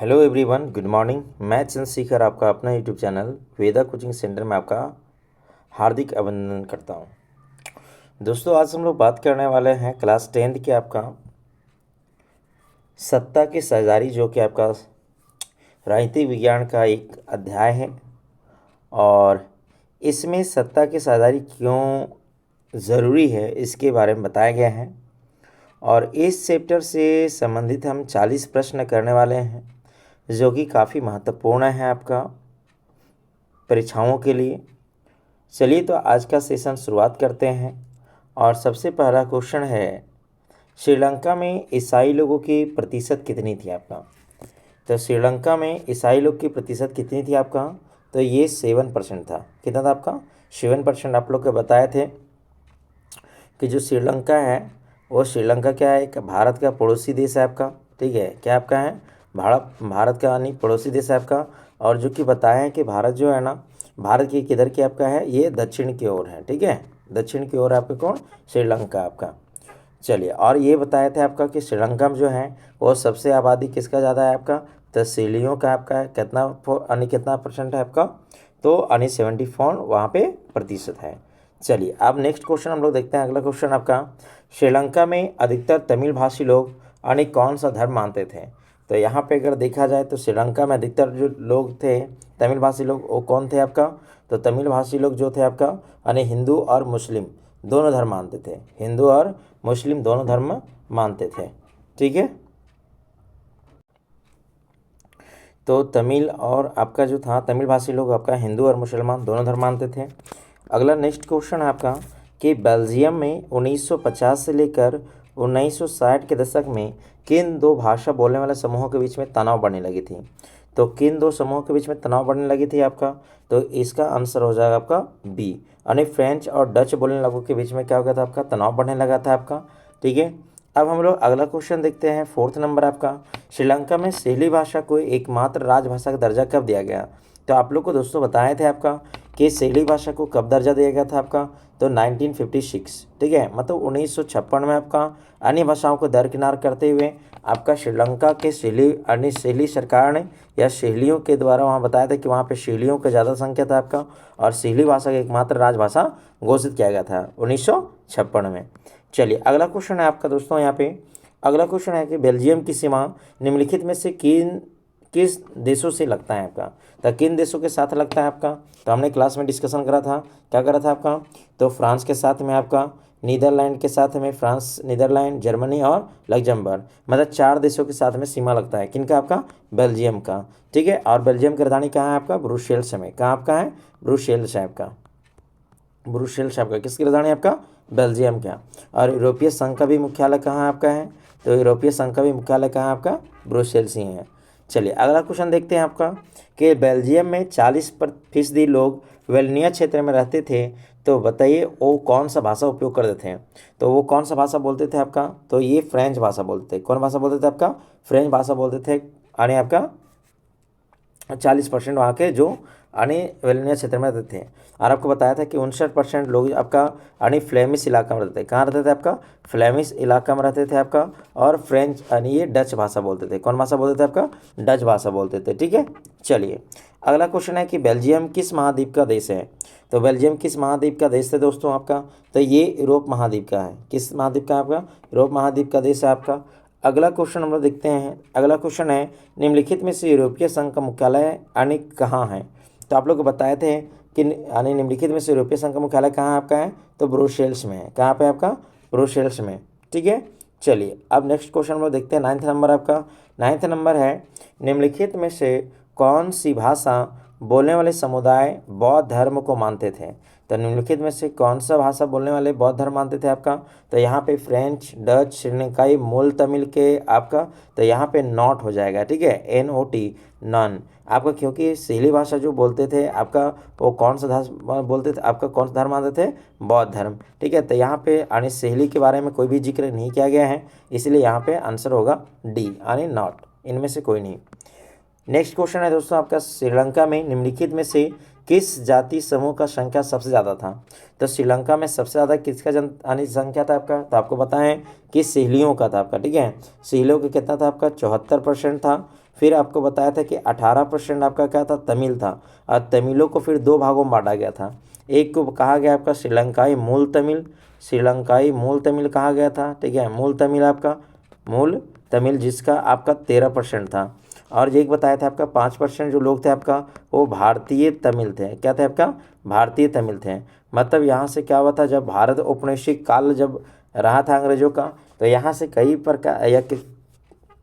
Hello everyone, good morning. मैं चंद्रशेखर आपका अपना यूट्यूब चैनल वेदा कोचिंग सेंटर में आपका हार्दिक अभिनंदन करता हूं। दोस्तों, आज हम लोग बात करने वाले हैं क्लास 10th के आपका सत्ता की साझेदारी, जो कि आपका राजनीतिक विज्ञान का एक अध्याय है। और इसमें सत्ता की साझेदारी क्यों ज़रूरी है इसके बारे में बताया गया है। और इस चैप्टर से संबंधित हम 40 प्रश्न करने वाले हैं, जो कि काफ़ी महत्वपूर्ण है आपका परीक्षाओं के लिए। चलिए तो आज का सेशन शुरुआत करते हैं। और सबसे पहला क्वेश्चन है, श्रीलंका में ईसाई लोगों की प्रतिशत कितनी थी आपका। तो श्रीलंका में ईसाई लोग की प्रतिशत कितनी थी आपका, तो ये 7% था। कितना था आपका, 7%। आप लोग को बताए थे कि जो श्रीलंका है वो श्रीलंका क्या है, एक भारत का पड़ोसी देश है आपका। ठीक है, क्या आपका है, भारत का यानी पड़ोसी देश है आपका। और जो कि बताया है कि भारत जो है ना, भारत के किधर की आपका है, ये दक्षिण की ओर है। ठीक है, दक्षिण की ओर आपका कौन, श्रीलंका आपका। चलिए, और ये बताया था आपका कि श्रीलंका में जो है वो सबसे आबादी किसका ज़्यादा है आपका, तहसीलियों का आपका है। कितना यानी कितना परसेंट है आपका, तो यानी 74 वहाँ पे प्रतिशत है। चलिए, अब नेक्स्ट क्वेश्चन हम लोग देखते हैं। अगला क्वेश्चन आपका, श्रीलंका में अधिकतर तमिल भाषी लोग यानी कौन सा धर्म मानते थे। तो यहाँ पे अगर देखा जाए तो श्रीलंका में अधिकतर जो लोग थे तमिल भाषी लोग, वो कौन थे आपका, तो तमिल भाषी लोग जो थे आपका यानी हिंदू और मुस्लिम दोनों धर्म मानते थे। हिंदू और मुस्लिम दोनों धर्म मानते थे। ठीक है, तो तमिल और आपका जो था तमिल भाषी लोग आपका हिंदू और मुसलमान दोनों धर्म मानते थे। अगला नेक्स्ट क्वेश्चन है आपका कि बेल्जियम में 1950 से लेकर 1960 के दशक में किन दो भाषा बोलने वाले समूहों के बीच में तनाव बढ़ने लगी थी। तो किन दो समूहों के बीच में तनाव बढ़ने लगी थी आपका, तो इसका आंसर हो जाएगा आपका बी, यानी फ्रेंच और डच बोलने लोगों के बीच में क्या हो गया था, आपका तनाव बढ़ने लगा था आपका। ठीक है, अब हम लोग अगला क्वेश्चन देखते हैं। 4th नंबर आपका, श्रीलंका में सहेली भाषा को एकमात्र राजभाषा का दर्जा कब दिया गया। तो आप लोग को दोस्तों बताए थे आपका कि सहेली भाषा को कब दर्जा दिया गया था आपका, तो 1956। ठीक है, मतलब 1956 में आपका अन्य भाषाओं को दरकिनार करते हुए आपका श्रीलंका के सहेली सरकार ने या सहेलियों के द्वारा वहाँ बताया था कि वहाँ पे सहेलियों का ज़्यादा संख्या था आपका, और सहेली भाषा का एकमात्र राजभाषा घोषित किया गया था 1956 में। चलिए, अगला क्वेश्चन है आपका दोस्तों, यहाँ पे अगला क्वेश्चन है कि बेल्जियम की सीमा निम्नलिखित में से किस देशों से लगता है आपका। तो किन देशों के साथ लगता है आपका, तो हमने क्लास में डिस्कशन करा था, क्या करा था आपका, तो फ्रांस के साथ में आपका, नीदरलैंड के साथ में, फ्रांस, नीदरलैंड, जर्मनी और लग्जमबर्ग, मतलब 4 देशों के साथ में सीमा लगता है। किनका, आपका बेल्जियम का। ठीक है, और बेल्जियम की राजधानी कहाँ है आपका, ब्रुसेल्स में। कहाँ आपका है, ब्रुसेल्स है आपका, ब्रुसेल्स आपका किसकी राजधानी है आपका, बेल्जियम का। और यूरोपीय संघ का भी मुख्यालय कहाँ आपका है, तो यूरोपीय संघ का भी मुख्यालय कहाँ आपका, ब्रुसेल्स ही है। चलिए, अगला क्वेश्चन देखते हैं आपका कि बेल्जियम में 40% लोग वेलनिया क्षेत्र में रहते थे। तो बताइए वो कौन सा भाषा उपयोग करते थे। तो वो कौन सा भाषा बोलते थे आपका, तो ये फ्रेंच भाषा बोलते थे। कौन भाषा बोलते थे आपका, फ्रेंच भाषा बोलते थे। यानी आपका 40% वहाँ के जो यानी वेलनिया क्षेत्र में रहते थे। और आपको बताया था कि 59% लोग आपका यानी फ्लेमिश इलाका में रहते थे। कहाँ रहते थे आपका, फ्लेमिश इलाका में रहते थे आपका। और फ्रेंच यानी ये डच भाषा बोलते थे। कौन भाषा बोलते थे आपका, डच भाषा बोलते थे। ठीक है, चलिए, अगला क्वेश्चन है कि बेल्जियम किस महाद्वीप का देश है। तो बेल्जियम किस महाद्वीप का देश है दोस्तों आपका, तो ये यूरोप महाद्वीप का है। किस महाद्वीप का आपका, यूरोप महाद्वीप का देश है आपका। अगला क्वेश्चन हम लोग देखते हैं। अगला क्वेश्चन है, निम्नलिखित में से यूरोपीय संघ का मुख्यालय यानी कहाँ है। तो आप लोग को बताए थे कि यानी निम्नलिखित में से यूरोपीय संघ का मुख्यालय कहाँ आपका है, तो ब्रुसेल्स में है। कहाँ पे आपका, ब्रुसेल्स में। ठीक है, चलिए, अब नेक्स्ट क्वेश्चन हम लोग देखते हैं। 9th नंबर आपका, 9th नंबर है, निम्नलिखित में से कौन सी भाषा बोलने वाले समुदाय बौद्ध धर्म को मानते थे। तो निम्नलिखित में से कौन सा भाषा बोलने वाले बौद्ध धर्म मानते थे आपका, तो यहाँ पे फ्रेंच, डच, श्रीलंकाई, मूल तमिल के आपका, तो यहाँ पे नॉट हो जाएगा। ठीक है, NOT, नॉन आपका, क्योंकि सहेली भाषा जो बोलते थे आपका वो कौन सा धर्म बोलते थे आपका, कौन सा धर्म मानते थे, बौद्ध धर्म। ठीक है, तो यहाँ पे यानी सहेली के बारे में कोई भी जिक्र नहीं किया गया है, इसलिए यहाँ पे आंसर होगा डी यानी नॉट, इनमें से कोई नहीं। नेक्स्ट क्वेश्चन है दोस्तों आपका, श्रीलंका में निम्नलिखित में से किस जाति समूह का संख्या सबसे ज़्यादा था। तो श्रीलंका में सबसे ज़्यादा किसका यानी संख्या था आपका, तो आपको बताएं कि सहेलियों का था आपका। ठीक है, सहेलियों का कितना था आपका, 74% था। फिर आपको बताया था कि 18% आपका क्या था, तमिल था। और तमिलों को फिर दो भागों में बांटा गया था। एक को कहा गया आपका श्रीलंकाई मूल तमिल, श्रीलंकाई मूल तमिल कहा गया था, ठीक है। मूल तमिल आपका मूल तमिल जिसका आपका 13% था। और एक बताया था आपका 5% जो लोग थे आपका वो भारतीय तमिल थे। क्या थे आपका, भारतीय तमिल थे। मतलब यहाँ से क्या हुआ था, जब भारत औपनिवेशिक काल जब रहा था अंग्रेजों का, तो यहाँ से कई प्रकार या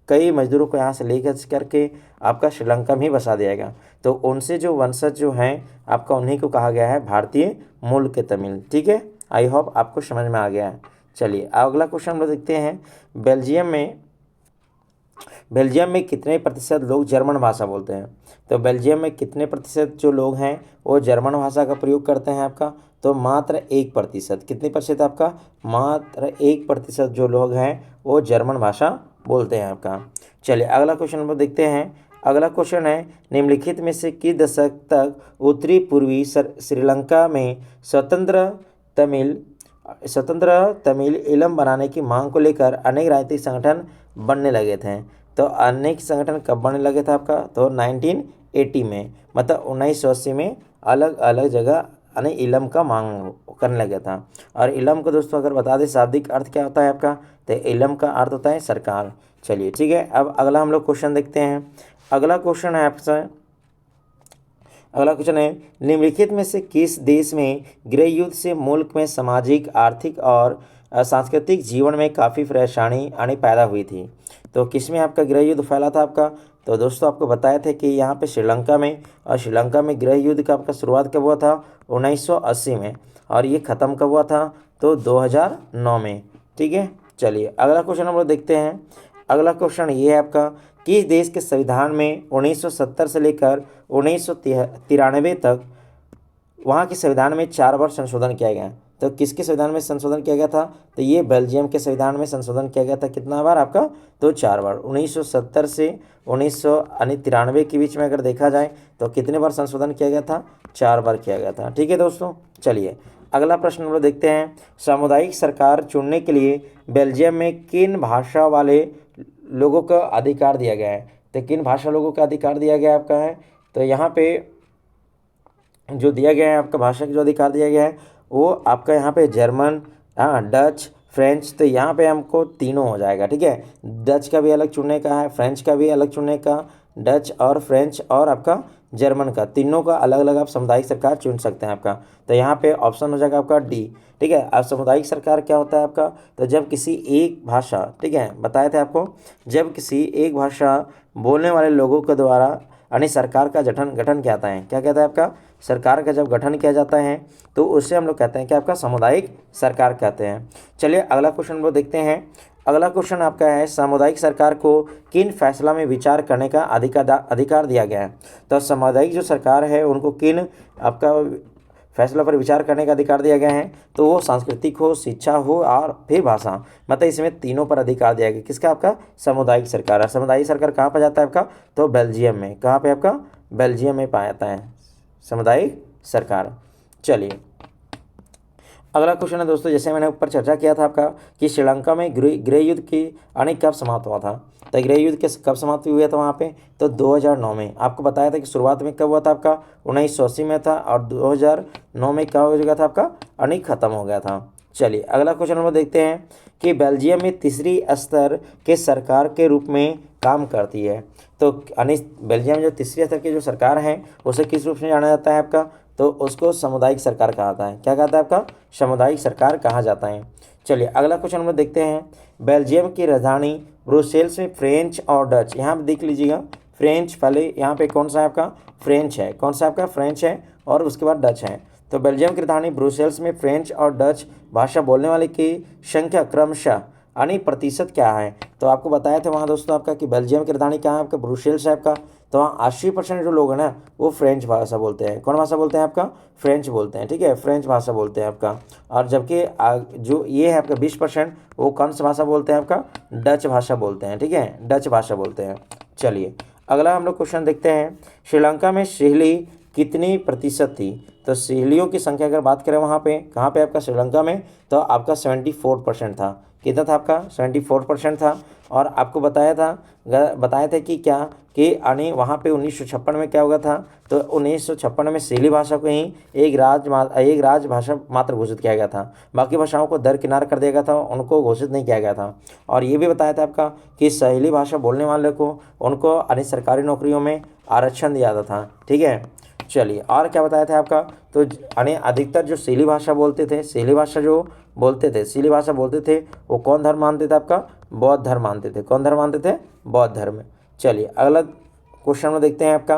कई मजदूरों को यहाँ से लेकर करके आपका श्रीलंका में ही बसा दिया गया। तो उनसे जो वंशज जो हैं आपका, उन्हीं को कहा गया है भारतीय मूल के तमिल, ठीक है। आई होप आपको समझ में आ गया है। चलिए अगला क्वेश्चन हम लोग देखते हैं। बेल्जियम में कितने प्रतिशत लोग जर्मन भाषा बोलते हैं। तो बेल्जियम में कितने प्रतिशत जो लोग हैं वो जर्मन भाषा का प्रयोग करते हैं आपका, तो मात्र 1%। कितने प्रतिशत आपका, मात्र 1% जो लोग हैं वो जर्मन भाषा बोलते हैं आपका। चलिए अगला क्वेश्चन हम लोग देखते हैं। अगला क्वेश्चन है, निम्नलिखित में से किस दशक तक उत्तरी पूर्वी श्रीलंका में स्वतंत्र तमिल इलम बनाने की मांग को लेकर अनेक राजनीतिक संगठन बनने लगे थे। तो अनेक संगठन कब बनने लगे थे आपका, तो 1980 में, मतलब 1980 में अलग अलग जगह यानी इलम का मांग करने लगा था। और इलम को दोस्तों अगर बता दें शाब्दिक अर्थ क्या होता है आपका, तो इलम का अर्थ होता है सरकार। चलिए ठीक है, अब अगला हम लोग क्वेश्चन देखते हैं। अगला क्वेश्चन है आपसे, अगला क्वेश्चन है, निम्नलिखित में से किस देश में गृह युद्ध से मुल्क में सामाजिक, आर्थिक और सांस्कृतिक जीवन में काफ़ी परेशानी आनी पैदा हुई थी। तो किस में आपका गृह युद्ध फैला था आपका, तो दोस्तों आपको बताया था कि यहाँ पे श्रीलंका में। और श्रीलंका में गृह युद्ध का आपका शुरुआत कब हुआ था, 1980 में। और ये ख़त्म कब हुआ था, तो 2009 में, ठीक है। चलिए अगला क्वेश्चन हम लोग देखते हैं। अगला क्वेश्चन ये है आपका, किस देश के संविधान में 1970 से लेकर 1993 तक वहाँ के संविधान में 4 बार संशोधन किया गया। तो किसके संविधान में संशोधन किया गया था, तो ये बेल्जियम के संविधान में संशोधन किया गया था। कितना बार आपका, तो 4 बार। 1970 से 1993 के बीच में अगर देखा जाए तो कितने बार संशोधन किया गया था, 4 बार किया गया था, ठीक है दोस्तों। चलिए अगला प्रश्न हम लोग देखते हैं। सामुदायिक सरकार चुनने के लिए बेल्जियम में किन भाषा वाले लोगों का अधिकार दिया गया है। तो किन भाषा लोगों का अधिकार दिया गया आपका है, तो यहाँ पे जो दिया गया है आपका भाषा का जो अधिकार दिया गया है वो आपका यहाँ पे जर्मन, डच, फ्रेंच। तो यहाँ पे हमको तीनों हो जाएगा, ठीक है। डच का भी अलग चुनने का है, फ्रेंच का भी अलग चुनने का, डच और फ्रेंच और आपका जर्मन का, तीनों का अलग अलग आप सामुदायिक सरकार चुन सकते हैं आपका। तो यहाँ पे ऑप्शन हो जाएगा आपका डी, ठीक है। अब सामुदायिक सरकार क्या होता है आपका, तो जब किसी एक भाषा, ठीक है, बताए थे आपको, जब किसी एक भाषा बोलने वाले लोगों के द्वारा यानी सरकार का गठन क्या आता है, क्या कहता है आपका, सरकार का जब गठन किया जाता है तो उससे हम लोग कहते हैं कि आपका सामुदायिक सरकार कहते हैं। चलिए अगला क्वेश्चन हम लोग देखते हैं। अगला क्वेश्चन आपका है, सामुदायिक सरकार को किन फैसला में विचार करने का अधिकार दिया गया है। तो सामुदायिक जो सरकार है उनको किन आपका फैसला पर विचार करने का अधिकार दिया गया है, तो वो सांस्कृतिक हो, शिक्षा हो और फिर भाषा, मतलब इसमें तीनों पर अधिकार दिया गया। किसका, आपका सामुदायिक सरकार। सामुदायिक सरकार कहाँ पर जाता है आपका, तो बेल्जियम में। कहाँ पे आपका, बेल्जियम में पाया जाता है सामुदायिक सरकार। चलिए अगला क्वेश्चन है दोस्तों, जैसे मैंने ऊपर चर्चा किया था आपका कि श्रीलंका में गृह युद्ध की अनेक कब समाप्त हुआ था। तो गृह युद्ध के कब समाप्त हुआ था वहाँ पे, तो 2009 में। आपको बताया था कि शुरुआत में कब हुआ था आपका, 1980 में था, और 2009 में क्या हो गया था आपका, अनेक खत्म हो गया था। चलिए अगला क्वेश्चन हम देखते हैं कि बेल्जियम में तीसरी स्तर के सरकार के रूप में काम करती है। तो बेल्जियम में जो तीसरी स्तर की जो सरकार है उसे किस रूप में जाना जाता है आपका, तो उसको सामुदायिक सरकार कहा जाता है। क्या कहता है आपका, सामुदायिक सरकार कहा जाता है। चलिए अगला क्वेश्चन हम लोग देखते हैं। बेल्जियम की राजधानी ब्रुसेल्स में फ्रेंच और डच, यहाँ पे देख लीजिएगा, फ्रेंच पहले यहाँ पे कौन सा है आपका, फ्रेंच है, कौन सा आपका फ्रेंच है, और उसके बाद डच है। तो बेल्जियम की राजधानी ब्रुसेल्स में फ्रेंच और डच भाषा बोलने वाले की संख्या क्रमशः यानी प्रतिशत क्या है, तो आपको बताया था वहाँ दोस्तों आपका कि बेल्जियम की राजधानी कहाँ है आपका, ब्रुसेल्स है आपका। तो वहाँ 80% जो लोग हैं ना वो फ्रेंच भाषा बोलते हैं। कौन भाषा बोलते हैं आपका, फ्रेंच बोलते हैं, ठीक है, फ्रेंच भाषा बोलते हैं आपका। और जबकि जो ये है आपका 20% वो कौन सा भाषा बोलते हैं आपका, डच भाषा बोलते हैं, ठीक है, डच भाषा बोलते हैं। चलिए अगला हम लोग क्वेश्चन देखते हैं। श्रीलंका में सिहली कितनी प्रतिशत थी, तो सिहलियों की संख्या अगर बात करें वहाँ पे, कहाँ पे आपका श्रीलंका में, तो आपका 74% था। कितना था आपका 74% था। और आपको बताया था कि क्या कि यानी वहाँ पे 1956 में क्या हुआ था, तो 1956 में सिली भाषा को ही एक राजभाषा मात्र घोषित किया गया था। बाकी भाषाओं को दरकिनार कर दिया गया था, उनको घोषित नहीं किया गया था। और ये भी बताया था आपका कि सहेली भाषा बोलने वाले को उनको यानी सरकारी नौकरियों में आरक्षण दिया जाता था। ठीक है, चलिए और क्या बताया था आपका, तो यानी अधिकतर जो सिली भाषा बोलते थे, सिली भाषा बोलते थे वो कौन धर्म मानते थे आपका, बौद्ध धर्म मानते थे। कौन धर्म मानते थे, बौद्ध धर्म। चलिए अगला क्वेश्चन में देखते हैं आपका।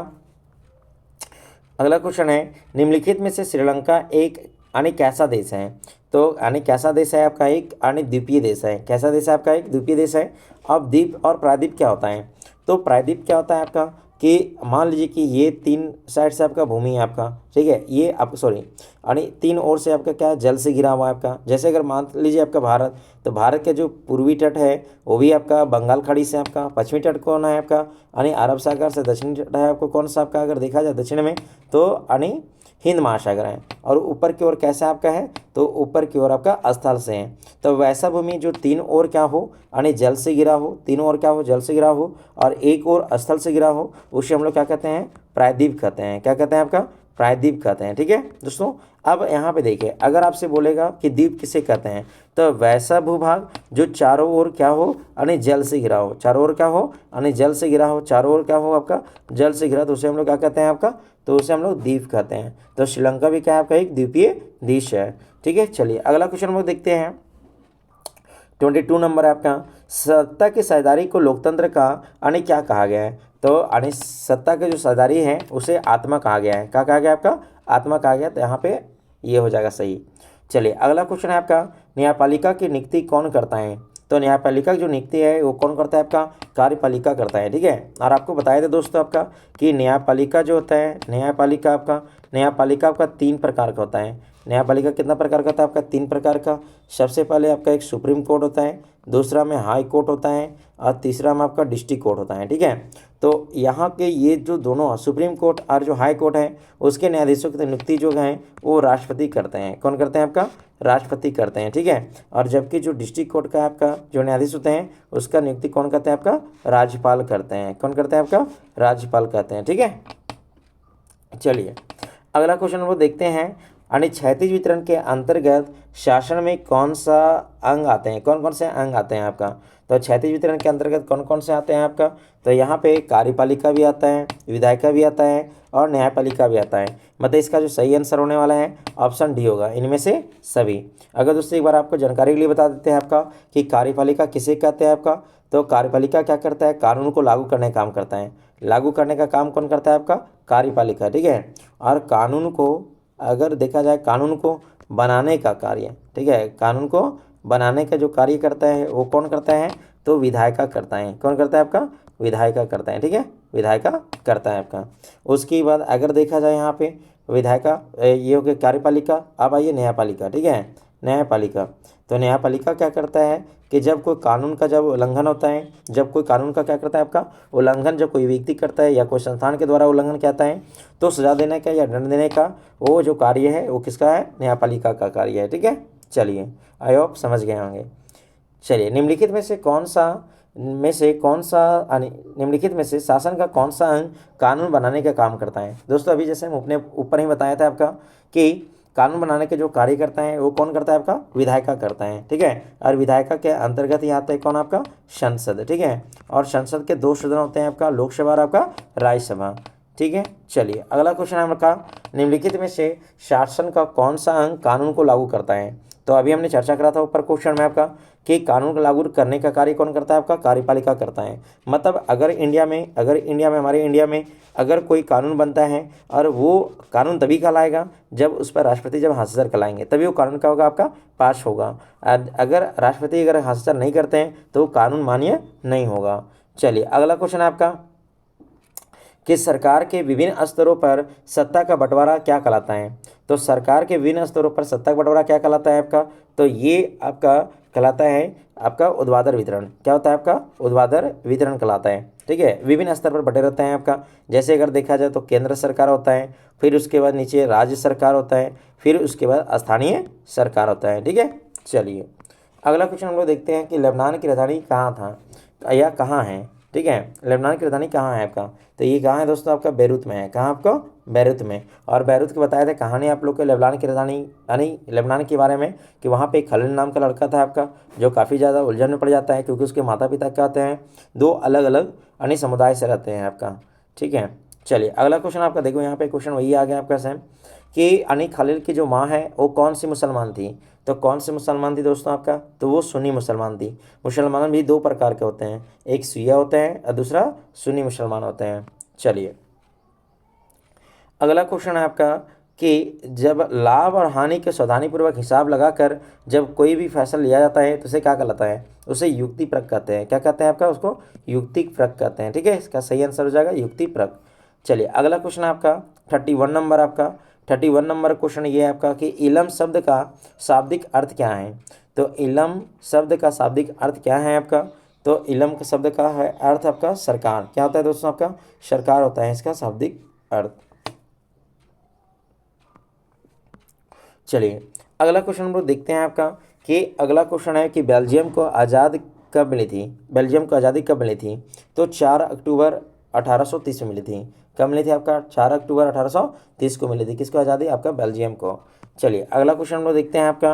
अगला क्वेश्चन है निम्नलिखित में से श्रीलंका एक यानी कैसा देश है, तो यानी कैसा देश है आपका, एक यानी द्वीपीय देश है। कैसा देश है आपका, एक द्वीपीय देश है। अब द्वीप और प्रायद्वीप क्या होता है, तो प्रायद्वीप क्या होता है आपका कि मान लीजिए कि ये 3 साइड से आपका भूमि है आपका, ठीक है, ये आप सॉरी यानी 3 ओर से आपका क्या है, जल से घिरा हुआ है आपका। जैसे अगर मान लीजिए आपका भारत, तो भारत के जो पूर्वी तट है वो भी आपका बंगाल खाड़ी से आपका, पश्चिमी तट कौन है आपका यानी अरब सागर से, दक्षिणी तट है आपको कौन सा आपका अगर देखा जाए दक्षिण में तो यानी हिंद महासागर है। और ऊपर की ओर कैसा आपका है, तो ऊपर की ओर आपका स्थल से है। तो वैसा भूमि जो 3 ओर क्या हो यानी जल से घिरा हो, 3 ओर क्या हो, जल से घिरा हो, और एक ओर स्थल से घिरा हो, उसे हम लोग क्या कहते हैं, प्रायद्वीप कहते हैं। क्या कहते हैं आपका, प्रायद्वीप कहते हैं। ठीक है दोस्तों, अब यहाँ पे देखिए अगर आपसे बोलेगा कि द्वीप किसे कहते हैं, तो वैसा भूभाग जो चारों ओर क्या हो यानी जल से घिरा हो, चारों ओर क्या हो यानी जल से घिरा हो, चारों ओर क्या हो आपका जल से घिरा, तो उसे हम लोग क्या कहते हैं आपका, तो उसे हम लोग द्वीप कहते हैं। तो श्रीलंका भी क्या है आपका, एक द्वीपीय देश है। ठीक है, चलिए अगला क्वेश्चन हम लोग देखते हैं। 22 नंबर है आपका, सत्ता की साझेदारी को लोकतंत्र का यानी क्या कहा गया है, तो यानी सत्ता के जो साझेदारी है उसे आत्मा कहा गया है। क्या कहा गया आपका, आत्मा कहा गया। तो यहाँ पे ये हो जाएगा सही। चलिए अगला क्वेश्चन है आपका, न्यायपालिका की नियुक्ति कौन करता है, तो न्यायपालिका की जो नियुक्ति है वो कौन करता है आपका, कार्यपालिका करता है। ठीक है, और आपको बताया था दोस्तों आपका कि न्यायपालिका जो होता है, न्यायपालिका आपका 3 प्रकार का होता है। न्यायपालिका कितना प्रकार का होता है आपका, 3 प्रकार का। सबसे पहले आपका एक सुप्रीम कोर्ट होता है, दूसरा में हाई कोर्ट होता है, और तीसरा में आपका डिस्ट्रिक्ट कोर्ट होता है। ठीक है, तो यहाँ के ये जो दोनों सुप्रीम कोर्ट और जो हाई कोर्ट है उसके न्यायाधीशों की नियुक्ति जो है वो राष्ट्रपति करते हैं। कौन करते हैं आपका, राष्ट्रपति करते हैं। ठीक है, और जबकि जो डिस्ट्रिक्ट कोर्ट का आपका जो न्यायाधीश होते हैं उसका नियुक्ति कौन करते हैं आपका, राज्यपाल करते हैं। कौन करते हैं आपका, राज्यपाल करते हैं। ठीक है, चलिए अगला क्वेश्चन हम लोग देखते हैं, यानी क्षैतिज वितरण के अंतर्गत शासन में कौन सा अंग आते हैं, कौन कौन से अंग आते हैं आपका, तो क्षैतिज वितरण के अंतर्गत कौन कौन से आते हैं आपका, तो यहाँ पे कार्यपालिका भी आता है, विधायिका भी आता है, और न्यायपालिका भी आता है। मतलब इसका जो सही आंसर होने वाला है ऑप्शन डी होगा, इनमें से सभी। अगर दोस्तों एक बार आपको जानकारी के लिए बता देते हैं आपका कि कार्यपालिका किसे कहते हैं आपका, तो कार्यपालिका क्या करता है, कानून को लागू करने का काम करता है। लागू करने का काम कौन करता है आपका, कार्यपालिका। ठीक है, और कानून को अगर देखा जाए, कानून को बनाने का कार्य, ठीक है, कानून को बनाने का जो कार्य करता है वो कौन करता है, तो विधायिका करता है। कौन करता है आपका, विधायिका करता है। ठीक है, विधायिका करता है आपका। उसके बाद अगर देखा जाए यहाँ पे विधायिका ये हो गया कार्यपालिका। अब आइए न्यायपालिका। ठीक है, न्यायपालिका, तो न्यायपालिका क्या करता है कि जब कोई कानून का जब उल्लंघन होता है, जब कोई कानून का क्या करता है आपका उल्लंघन, जब कोई व्यक्ति करता है या कोई संस्थान के द्वारा उल्लंघन कहता है, तो सजा देने का या दंड देने का वो जो कार्य है वो किसका है, न्यायपालिका का कार्य है। ठीक है, चलिए आई होप समझ गए होंगे। चलिए निम्नलिखित में से निम्नलिखित में से शासन का कौन सा अंग कानून बनाने का काम करता है। दोस्तों अभी जैसे हम अपने ऊपर ही बताया था आपका कि कानून बनाने के जो कार्य करता है वो कौन करता है आपका, विधायिका करता है। ठीक है, और विधायिका के अंतर्गत ही आता है कौन, आपका संसद। ठीक है, और संसद के 2 सदन होते हैं आपका, लोकसभा और आपका राज्यसभा। ठीक है, चलिए अगला क्वेश्चन है आपका, निम्नलिखित में से शासन का कौन सा अंग कानून को लागू करता है। तो अभी हमने चर्चा करा था ऊपर क्वेश्चन में आपका कि कानून को लागू करने का कार्य कौन करता है आपका, कार्यपालिका करता है। मतलब अगर हमारे इंडिया में अगर कोई कानून बनता है और वो कानून तभी कहलाएगा जब उस पर राष्ट्रपति जब हस्ताक्षर कराएंगे, तभी वो कानून क्या होगा आपका, पास होगा। अगर राष्ट्रपति अगर हस्ताक्षर नहीं करते हैं तो वो कानून मान्य नहीं होगा। चलिए अगला क्वेश्चन है आपका कि सरकार के विभिन्न स्तरों पर सत्ता का बंटवारा क्या कहलाता है। तो सरकार के विभिन्न स्तरों पर सत्ता का बंटवारा क्या कहलाता है आपका, तो ये आपका कहलाता है आपका ऊर्ध्वाधर वितरण। क्या होता है आपका, ऊर्ध्वाधर वितरण कहलाता है। ठीक है, विभिन्न स्तर पर बटे रहते हैं आपका। जैसे अगर देखा जाए तो केंद्र सरकार होता है, फिर उसके बाद नीचे राज्य सरकार होता है, फिर उसके बाद स्थानीय सरकार होता है। ठीक है, चलिए अगला क्वेश्चन हम लोग देखते हैं कि लेबनान की राजधानी कहाँ था या कहाँ है। ठीक है, लेबनान की राजधानी कहाँ है आपका, तो ये कहाँ है दोस्तों, आपका बैरूत में है। कहाँ आपको, बैरूत में। और बैरूत की बताया था कहानी आप लोग को लेबनान की राजधानी यानी लेबनान के बारे में कि वहाँ पे एक खलील नाम का लड़का था आपका, जो काफ़ी ज़्यादा उलझन में पड़ जाता है क्योंकि उसके माता पिता क्या होते हैं, दो अलग अलग अन्य समुदाय से रहते हैं आपका। ठीक है, चलिए अगला क्वेश्चन आपका देखो, यहाँ पे क्वेश्चन वही आ गया आपका सेम कि अनी खलील की जो माँ है वो कौन सी मुसलमान थी। तो कौन सी मुसलमान थी दोस्तों आपका, तो वो सुन्नी मुसलमान थी। मुसलमान भी दो प्रकार के होते हैं, एक शिया होते हैं और दूसरा सुन्नी मुसलमान होते हैं। चलिए अगला क्वेश्चन है आपका कि जब लाभ और हानि के सावधानीपूर्वक हिसाब लगाकर जब कोई भी फैसला लिया जाता है तो उसे क्या कहलाता है, उसे युक्ति परक कहते हैं। क्या कहते हैं आपका, उसको युक्ति परक कहते हैं। ठीक है, इसका सही आंसर हो जाएगा युक्ति परक। चलिए अगला क्वेश्चन आपका 31 नंबर आपका 31 नंबर क्वेश्चन ये है आपका कि इलम शब्द का शाब्दिक अर्थ क्या है। तो इलम शब्द का शाब्दिक अर्थ क्या है आपका, तो इलम के शब्द का है अर्थ आपका सरकार। क्या होता है दोस्तों, आपका सरकार होता है इसका शाब्दिक अर्थ। चलिए अगला क्वेश्चन हम लोग देखते हैं आपका कि अगला क्वेश्चन है कि बेल्जियम को आज़ाद कब मिली थी, बेल्जियम को आज़ादी कब मिली थी। तो 4 अक्टूबर 1830 में मिली थी। कब मिली थी आपका, 4 अक्टूबर 1830 को मिली थी। किसको आज़ादी, आपका बेल्जियम को। चलिए अगला क्वेश्चन हम लोग देखते हैं आपका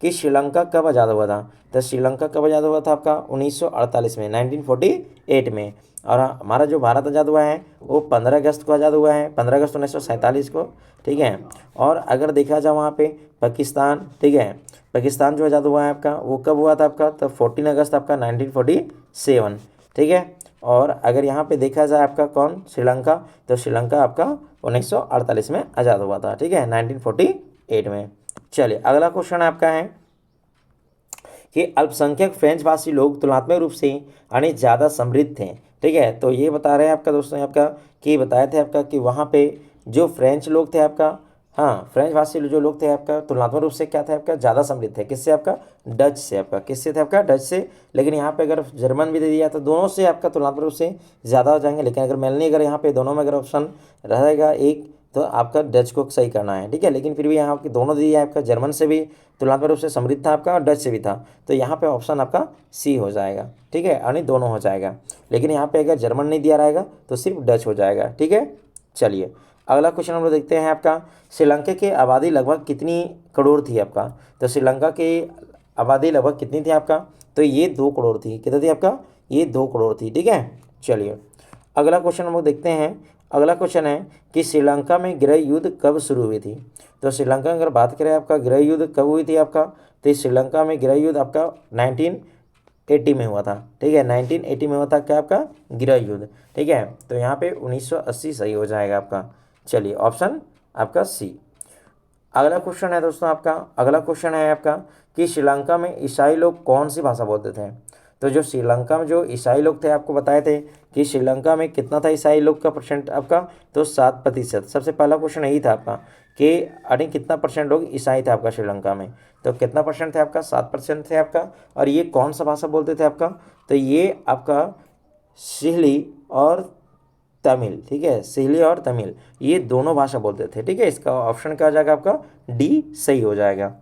कि श्रीलंका कब आज़ाद हुआ था। तो श्रीलंका कब आज़ाद हुआ था आपका 1948 में, 1948 में। और हमारा जो भारत आज़ाद हुआ है वो 15 अगस्त को आज़ाद हुआ है, 15 अगस्त 1947 को। ठीक है, और अगर देखा जाए वहाँ पे पाकिस्तान, ठीक है, पाकिस्तान जो आज़ाद हुआ है आपका वो कब हुआ था आपका, तो 14 अगस्त आपका 1947। ठीक है, और अगर यहाँ पे देखा जाए आपका कौन, श्रीलंका, तो श्रीलंका आपका 1948 में आज़ाद हुआ था। ठीक है, 1948 में। चलिए अगला क्वेश्चन आपका है कि अल्पसंख्यक फ्रेंच भाषी लोग तुलनात्मक रूप से यानी ज़्यादा समृद्ध थे। ठीक है, तो ये बता रहे हैं आपका दोस्तों आपका कि बताए थे आपका कि वहाँ पे जो फ्रेंच लोग थे आपका, हाँ फ्रेंच भाषी जो लोग थे आपका तुलनात्मक रूप से क्या थे आपका, ज़्यादा समृद्ध थे। किससे, आपका डच से। आपका किससे थे, आपका डच से। लेकिन यहाँ पे अगर जर्मन भी दे दिया तो दोनों से आपका तुलनात्मक रूप से ज़्यादा हो जाएंगे। लेकिन अगर मैंने अगर यहाँ पे दोनों में अगर ऑप्शन रहेगा एक, तो आपका डच को सही करना है। ठीक है, लेकिन फिर भी यहाँ पे दोनों दिए आपका, जर्मन से भी तुलनात्मक रूप से समृद्ध था आपका और डच से भी था। तो यहाँ पे ऑप्शन आपका सी हो जाएगा। ठीक है, यानी दोनों हो जाएगा। लेकिन यहाँ पे अगर जर्मन नहीं दिया रहेगा तो सिर्फ डच हो जाएगा। ठीक है, चलिए अगला क्वेश्चन हम लोग देखते हैं आपका श्रीलंका की आबादी लगभग कितनी करोड़ थी आपका। तो श्रीलंका की आबादी लगभग कितनी थी आपका, तो ये 2 करोड़ थी। कितनी थी आपका, ये 2 करोड़ थी। ठीक है, चलिए अगला क्वेश्चन हम लोग देखते हैं। अगला क्वेश्चन है कि श्रीलंका में गृह युद्ध कब शुरू हुई थी। तो श्रीलंका अगर बात करें आपका गृह युद्ध कब हुई थी आपका, तो श्रीलंका में गृह युद्ध आपका 1980 में हुआ था। ठीक है, 1980 में हुआ था क्या आपका गृह युद्ध। ठीक है, तो यहाँ पे 1980 सही हो जाएगा आपका। चलिए ऑप्शन आपका सी। अगला क्वेश्चन है दोस्तों आपका, अगला क्वेश्चन है आपका कि श्रीलंका में ईसाई लोग कौन सी भाषा बोलते थे। तो जो श्रीलंका में जो ईसाई लोग थे आपको बताए थे कि श्रीलंका में कितना था ईसाई लोग का परसेंट आपका, तो 7%। सबसे पहला क्वेश्चन यही था आपका कि अरे कितना परसेंट लोग ईसाई थे आपका श्रीलंका में, तो कितना परसेंट थे आपका, 7% थे आपका। और ये कौन सा भाषा बोलते थे आपका, तो ये आपका सिहली और तमिल। ठीक है, सिहली और तमिल ये दोनों भाषा बोलते थे। ठीक है, इसका ऑप्शन क्या हो जाएगा आपका डी सही हो जाएगा।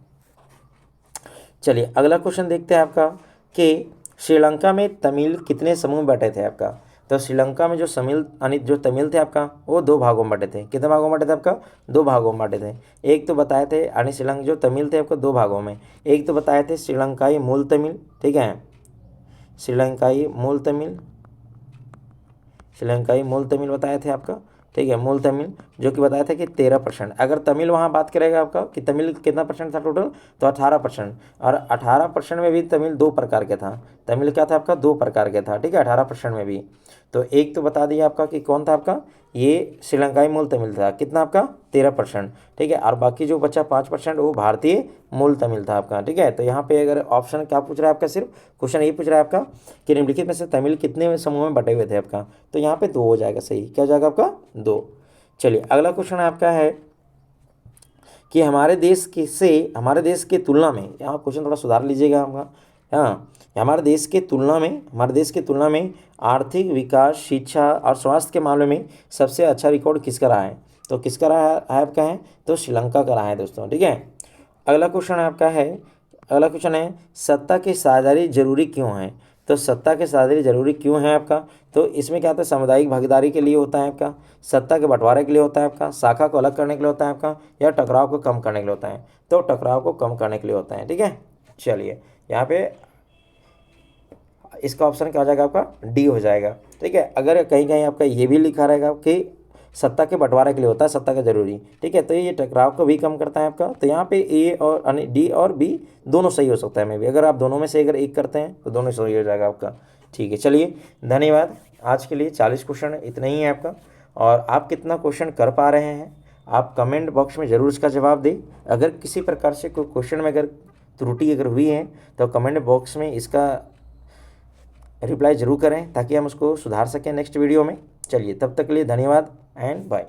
चलिए अगला क्वेश्चन देखते हैं आपका कि श्रीलंका में तमिल कितने समूह में बटे थे आपका। तो श्रीलंका में जो तमिल यानी जो तमिल थे आपका वो 2 भागों में बटे थे। कितने भागों में बटे थे आपका, 2 भागों में बटे थे। एक तो बताए थे यानी श्रीलंका जो तमिल थे आपको 2 भागों में, एक तो बताए थे श्रीलंकाई मूल तमिल। ठीक है, श्रीलंकाई मूल तमिल, श्रीलंकाई मूल तमिल बताए थे आपका। ठीक है, मूल तमिल जो कि बताया था कि 13%। अगर तमिल वहाँ बात करेगा आपका कि तमिल कितना परसेंट था टोटल, तो 18%। और 18% में भी तमिल 2 प्रकार के था। तमिल क्या था आपका, 2 प्रकार के था। ठीक है, 18% में भी। तो एक तो बता दिया आपका कि कौन था आपका, ये श्रीलंकाई मूल तमिल था। कितना आपका 13%। ठीक है, और बाकी जो बचा 5% वो भारतीय मूल तमिल था आपका। ठीक है, तो यहाँ पे अगर ऑप्शन क्या पूछ रहा है आपका, सिर्फ क्वेश्चन ये पूछ रहा है आपका कि निम्नलिखित में से तमिल कितने समूह में बटे हुए थे आपका, तो यहाँ पे 2 हो जाएगा सही। क्या हो जाएगा आपका 2। चलिए अगला क्वेश्चन आपका है कि हमारे देश के तुलना में, यहाँ क्वेश्चन थोड़ा सुधार लीजिएगा आपका। हाँ, हमारे देश के तुलना में आर्थिक विकास, शिक्षा और स्वास्थ्य के मामले में सबसे अच्छा रिकॉर्ड किसका रहा है। तो किसका रहा है आपका है, तो श्रीलंका का रहा है दोस्तों। ठीक है, अगला क्वेश्चन आपका है अगला क्वेश्चन है सत्ता की साझेदारी जरूरी क्यों है। तो सत्ता की साझेदारी जरूरी क्यों है आपका, तो इसमें क्या होता है, सामुदायिक भागीदारी के लिए होता है आपका, सत्ता के बंटवारे के लिए होता है आपका, शाखा को अलग करने के लिए होता है आपका, या टकराव को कम करने के लिए होता है। तो टकराव को कम करने के लिए होता है। ठीक है, चलिए यहाँ पे इसका ऑप्शन क्या हो जाएगा, आपका डी हो जाएगा। ठीक है, अगर कहीं कहीं आपका ये भी लिखा रहेगा कि सत्ता के बंटवारे के लिए होता है, सत्ता का जरूरी, ठीक है, तो ये टकराव को भी कम करता है आपका। तो यहाँ पे ए और डी और बी दोनों सही हो सकता है। मे भी अगर आप दोनों में से अगर एक करते हैं तो दोनों सही हो जाएगा आपका। ठीक है, चलिए धन्यवाद। आज के लिए 40 क्वेश्चन इतना ही है आपका। और आप कितना क्वेश्चन कर पा रहे हैं आप कमेंट बॉक्स में ज़रूर इसका जवाब दें। अगर किसी प्रकार से कोई क्वेश्चन में अगर त्रुटि अगर हुई है तो कमेंट बॉक्स में इसका रिप्लाई ज़रूर करें ताकि हम उसको सुधार सकें नेक्स्ट वीडियो में। चलिए तब तक के लिए धन्यवाद एंड बाय।